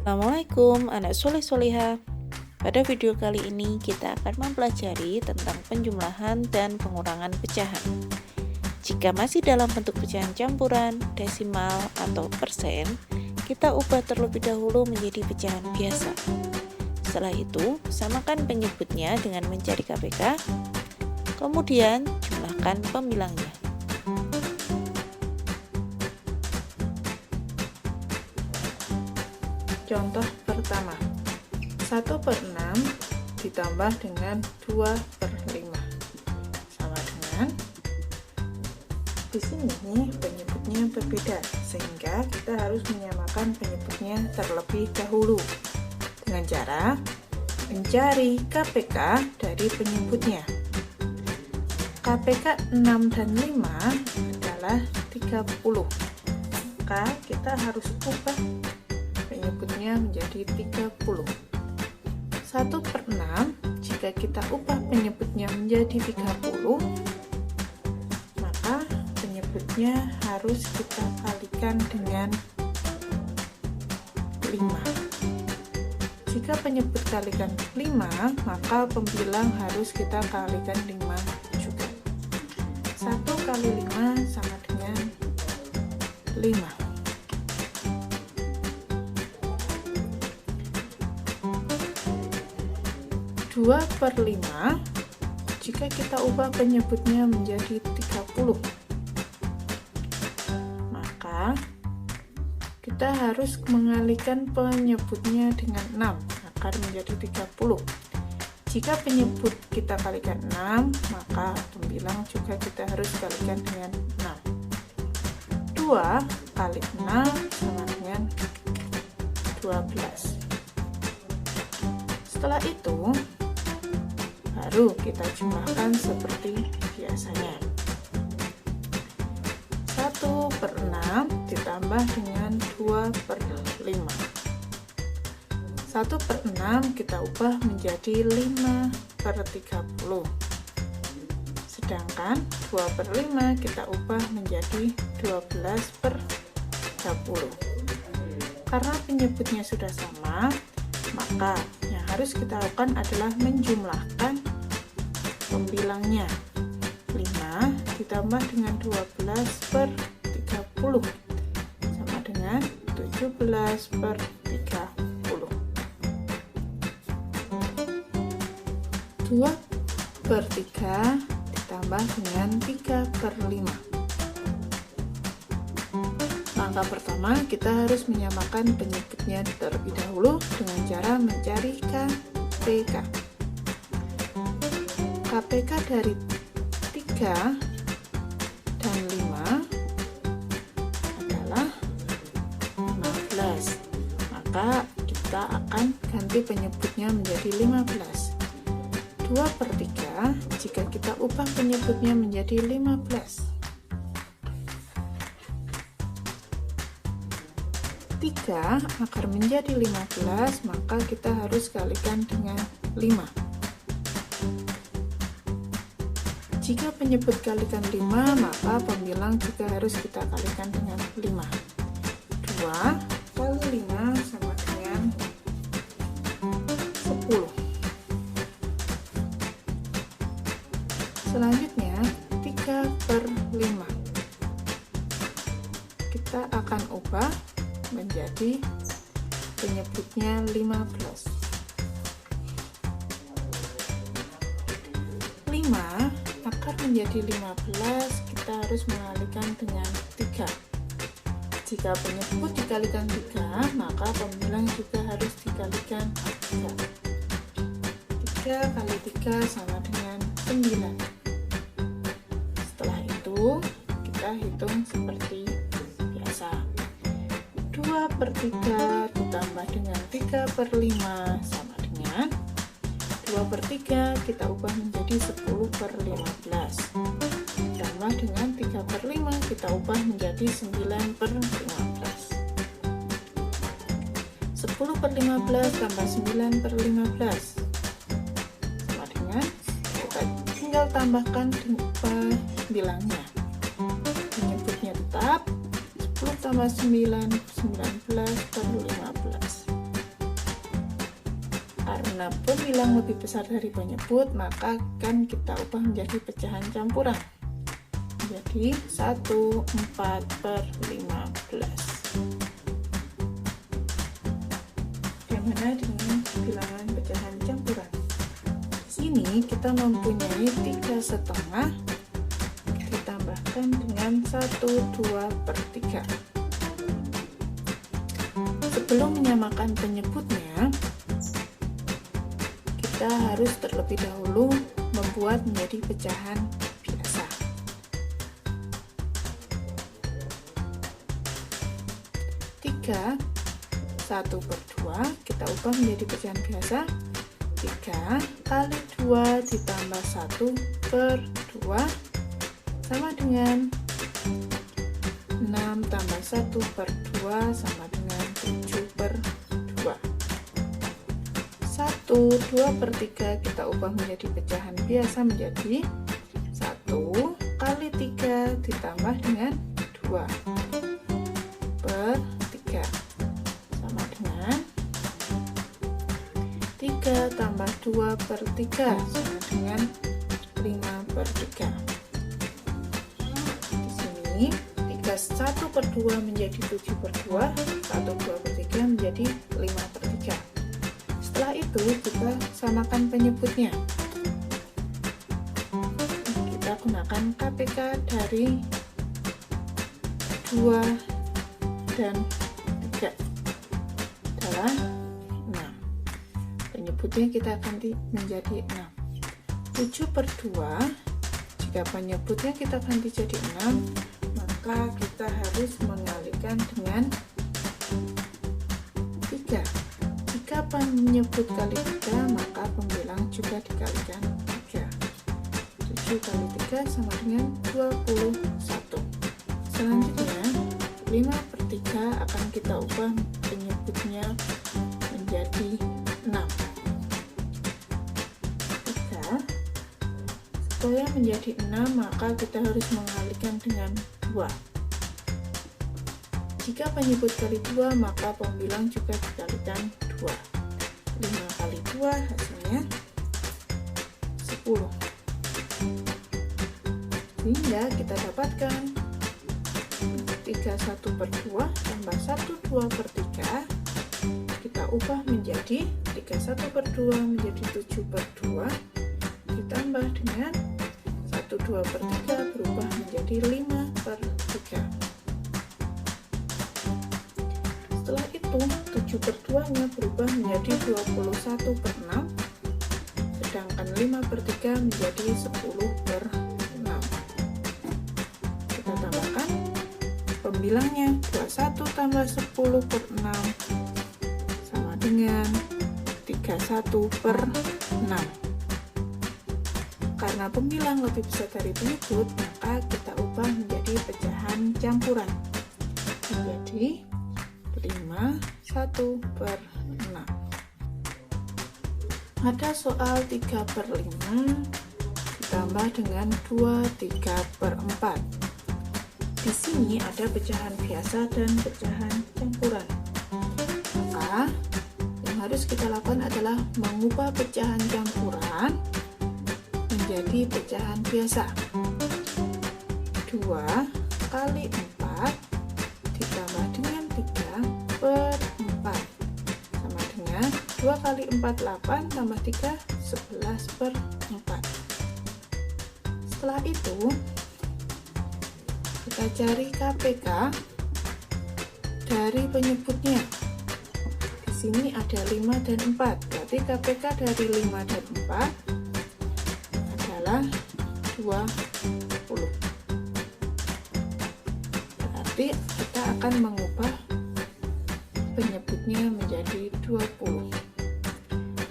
Assalamualaikum anak soleh soleha. Pada video kali ini kita akan mempelajari tentang penjumlahan dan pengurangan pecahan. Jika masih dalam bentuk pecahan campuran, desimal, atau persen, kita ubah terlebih dahulu menjadi pecahan biasa. Setelah itu, samakan penyebutnya dengan mencari KPK, kemudian jumlahkan pembilangnya. Contoh pertama, 1/6 ditambah dengan 2/5 sama dengan, di sini penyebutnya berbeda sehingga kita harus menyamakan penyebutnya terlebih dahulu dengan cara mencari KPK dari penyebutnya. KPK 6 dan 5 adalah 30, maka kita harus ubah penyebutnya menjadi 30. 1/6 jika kita ubah penyebutnya menjadi 30, maka penyebutnya harus kita kalikan dengan 5. Jika penyebut kalikan 5, maka pembilang harus kita kalikan 5 juga. 1 kali 5 sama dengan 5. 2/5 jika kita ubah penyebutnya menjadi 30, maka kita harus mengalihkan penyebutnya dengan 6 agar menjadi 30. Jika penyebut kita kalikan 6, maka pembilang juga kita harus kalikan dengan 6. 2 kali 6 sama dengan 12. Setelah itu baru kita jumlahkan seperti biasanya. 1/6 ditambah dengan 2/5. 1/6 kita ubah menjadi 5/30. Sedangkan 2/5 kita ubah menjadi 12/30. Karena penyebutnya sudah sama, maka yang harus kita lakukan adalah menjumlahkan pembilangnya. 5 ditambah dengan 12/30 sama dengan 17/30. 2/3 ditambah dengan 3/5. Langkah pertama, kita harus menyamakan penyebutnya terlebih dahulu dengan cara mencari KPK. KPK dari 3 dan 5 adalah 15. Maka kita akan ganti penyebutnya menjadi 15. 2/3 jika kita ubah penyebutnya menjadi 15. 3 agar menjadi 15, maka kita harus kalikan dengan 5. Jika penyebut kalikan 5, maka pembilang juga harus kita kalikan dengan 5. 2 kali 5 sama dengan 10. Selanjutnya 3/5 kita akan ubah menjadi penyebutnya 15. 5 akan menjadi 15, kita harus mengalihkan dengan 3. Jika penyebut dikalikan 3, maka pembilang juga harus dikalikan 3. 3 kali 3 sama dengan 9. Setelah itu kita hitung seperti biasa. 2/3 ditambah dengan 3/5 sama dengan 2/3 kita ubah menjadi 10/15. Ditambah dengan 3/5 kita ubah menjadi 9/15. 10/15 tambah 9/15 sama dengan, kita tinggal tambahkan bilangnya. Penyebutnya tetap 10 tambah 9, 19/15. Karena pembilang lebih besar dari penyebut, maka akan kita ubah menjadi pecahan campuran. Jadi 1/4/15. Bagaimana dengan bilangan pecahan campuran? Di sini kita mempunyai 3,5 ditambahkan dengan 1/2/3. Sebelum menyamakan penyebutnya, kita harus terlebih dahulu membuat menjadi pecahan biasa. 3, 1/2 kita ubah menjadi pecahan biasa. 3 kali 2 ditambah 1/2 sama dengan 6 tambah 1/2 sama dengan 7/2. 1/2/3 kita ubah menjadi pecahan biasa menjadi 1 kali 3 ditambah dengan 2/3 sama dengan 3 tambah 2/3 sama dengan 5/3. Di sini 1/2 menjadi 7/2, 1/2/3 menjadi 5/3. Setelah itu kita samakan penyebutnya. Kita gunakan KPK dari 2 dan 3 adalah 6. Penyebutnya kita ganti menjadi 6. 7/2, jika penyebutnya kita ganti jadi 6, maka kita harus mengalihkan dengan 3. Jika penyebut kali 3, maka pembilang juga dikalikan 3. 7 kali 3 sama dengan 21. Selanjutnya 5/3 akan kita ubah penyebutnya menjadi 6. 3 supaya menjadi 6, maka kita harus mengalihkan dengan 2. Jika penyebut kali 2, maka pembilang juga dikalikan 2. 5 kali 2 hasilnya 10. Sehingga kita dapatkan 31/2 tambah 1/2/3 kita ubah menjadi 31/2 menjadi 7/2 ditambah dengan 1/2/3 berubah menjadi 5/3. Setelah itu 7/2 nya berubah menjadi 21/6, sedangkan 5/3 menjadi 10/6. Kita tambahkan pembilangnya, 21 tambah 10/6 sama dengan 31/6. Karena pembilang lebih besar dari penyebut, maka kita ubah menjadi pecahan campuran menjadi 5 1/6. Pada soal 3/5 ditambah dengan 2 3/4. Di sini ada pecahan biasa dan pecahan campuran. Maka yang harus kita lakukan adalah mengubah pecahan campuran menjadi pecahan biasa. 2 kali 4 ditambah dengan 3/4 sama dengan 2 kali 4 8 tambah 3 11/4. Setelah itu kita cari KPK dari penyebutnya. Di sini ada 5 dan 4, berarti KPK dari 5 dan 4 adalah 20. Berarti kita akan mengubah penyebutnya menjadi 20.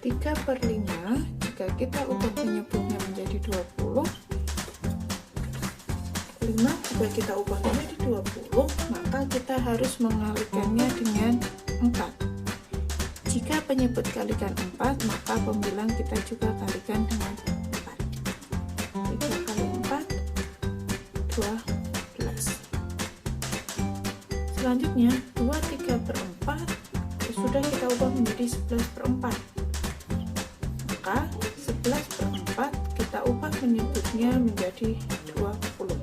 3/5, jika kita ubah penyebutnya menjadi 20, 5 jika kita ubah menjadi 20, maka kita harus mengalihkannya dengan 4. Jika penyebut kalikan 4, maka pembilang kita juga kalikan dengan 4. 3 kali 4, 12. Selanjutnya 2 3/4 sudah kita ubah menjadi 11/4. maka 11/4 kita ubah penyebutnya menjadi 20.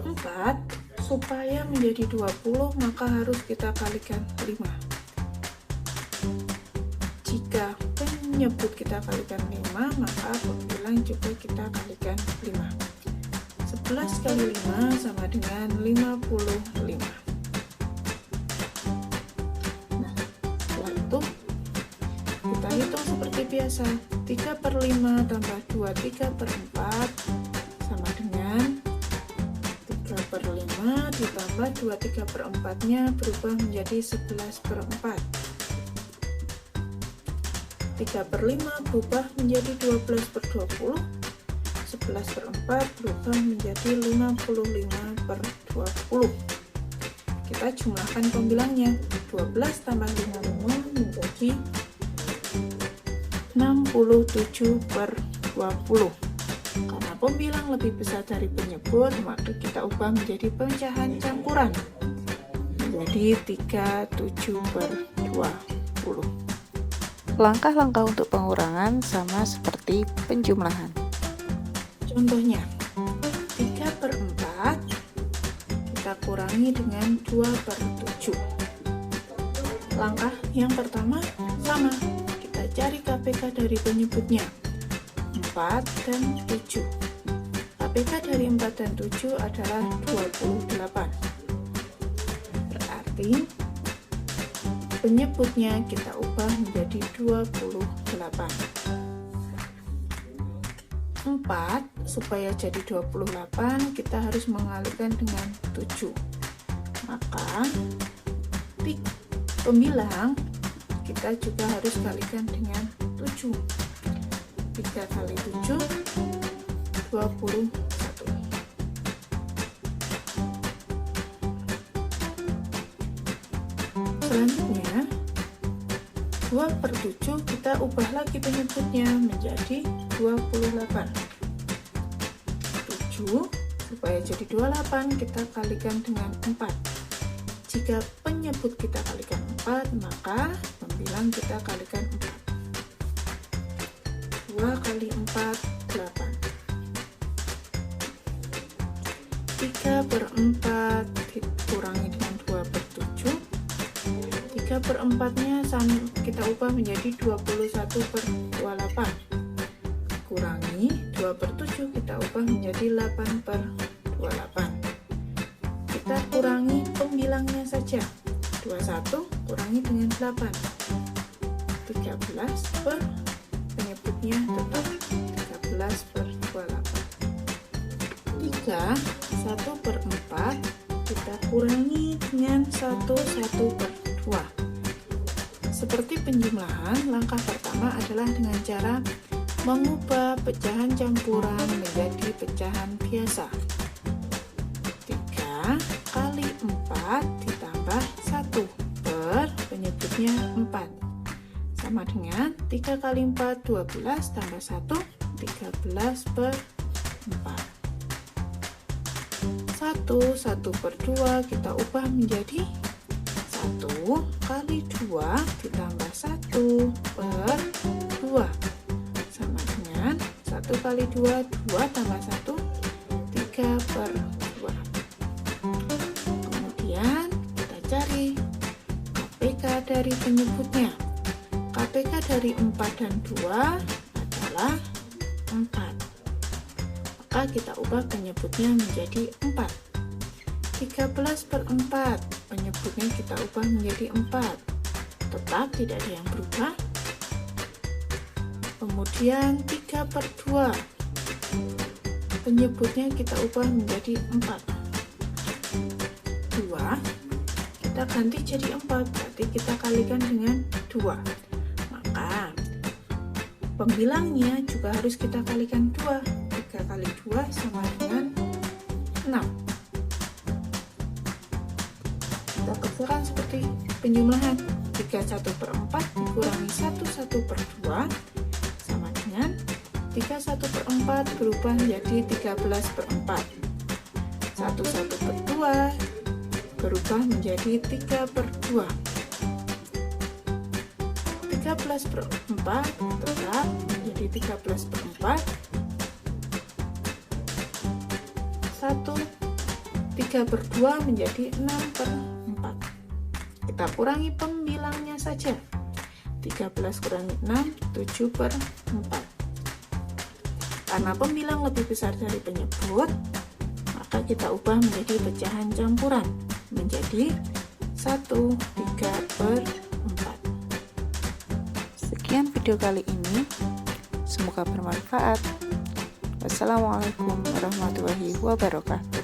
4. Supaya menjadi 20 maka harus kita kalikan 5. Jika penyebut kita kalikan 5 maka pembilang juga kita kalikan 5. 11 kali 5 sama dengan 55. Nah, setelah itu kita hitung seperti biasa. 3/5 tambah 2 3/4 sama dengan 3/5 ditambah 2 3/4 nya berubah menjadi 11/4. 3/5 berubah menjadi 12/20. 11/4 berubah menjadi 55/20. Kita jumlahkan pembilangnya. 12 tambah 55 menjadi 67/20. Karena pembilang lebih besar dari penyebut, maka kita ubah menjadi pecahan campuran menjadi 37/20. Langkah-langkah untuk pengurangan sama seperti penjumlahan. Contohnya, 3/4 kita kurangi dengan 2/7. Langkah yang pertama sama, kita cari KPK dari penyebutnya 4 dan 7. KPK dari 4 dan 7 adalah 28. Berarti penyebutnya kita ubah menjadi 28. 4 supaya jadi 28 kita harus mengalihkan dengan 7. Maka pembilang kita juga harus kalikan dengan 7. 3 kali 7 21. Selanjutnya 2/7 kita ubah lagi penyebutnya menjadi 28. 7 supaya jadi 28 kita kalikan dengan 4. Jika penyebut kita kalikan 4 maka pembilang kita kalikan 4. 2 kali 4 8. 3/4 dikurangi dengan 2/7. 3/4 nya kita ubah menjadi 21/28. Kurangi 2/7 kita ubah menjadi 8/28. Kita kurangi pembilangnya saja. 21 kurangi dengan 8. 13 penyebutnya tetap 13/28. 3 1/4 kita kurangi dengan 1/2. Seperti penjumlahan, langkah pertama adalah dengan cara mengubah pecahan campuran menjadi pecahan biasa. 3 kali 4 ditambah 1 per penyebutnya 4 sama dengan 3 kali 4 12 tambah 1 13/4. 1/2 kita ubah menjadi 1 kali 2 ditambah 1/2 sama dengan 1 kali 2 2 tambah 1 3/2. Kemudian kita cari KPK dari penyebutnya. KPK dari 4 dan 2 adalah 4. Maka kita ubah penyebutnya menjadi 4. 13/4 penyebutnya kita ubah menjadi 4. Tetap tidak ada yang berubah. Kemudian 3/2 penyebutnya kita ubah menjadi 4. 2 kita ganti jadi 4, berarti kita kalikan dengan 2. Maka pembilangnya juga harus kita kalikan 2. 3 kali 2 sama dengan 6. Kita kerjakan seperti penjumlahan. 31/4 dikurangi 1/2 sama dengan 31/4 berubah menjadi 13/4. 1/2 berubah menjadi 3/2. 13/4 tetap menjadi 13/4. 3/2 menjadi 6/4. Kita kurangi pembilangnya saja. 13 kurangi 6, 7/4. Karena pembilang lebih besar dari penyebut, maka kita ubah menjadi pecahan campuran menjadi 1/3/4. Sekian video kali ini, semoga bermanfaat. Wassalamualaikum warahmatullahi wabarakatuh.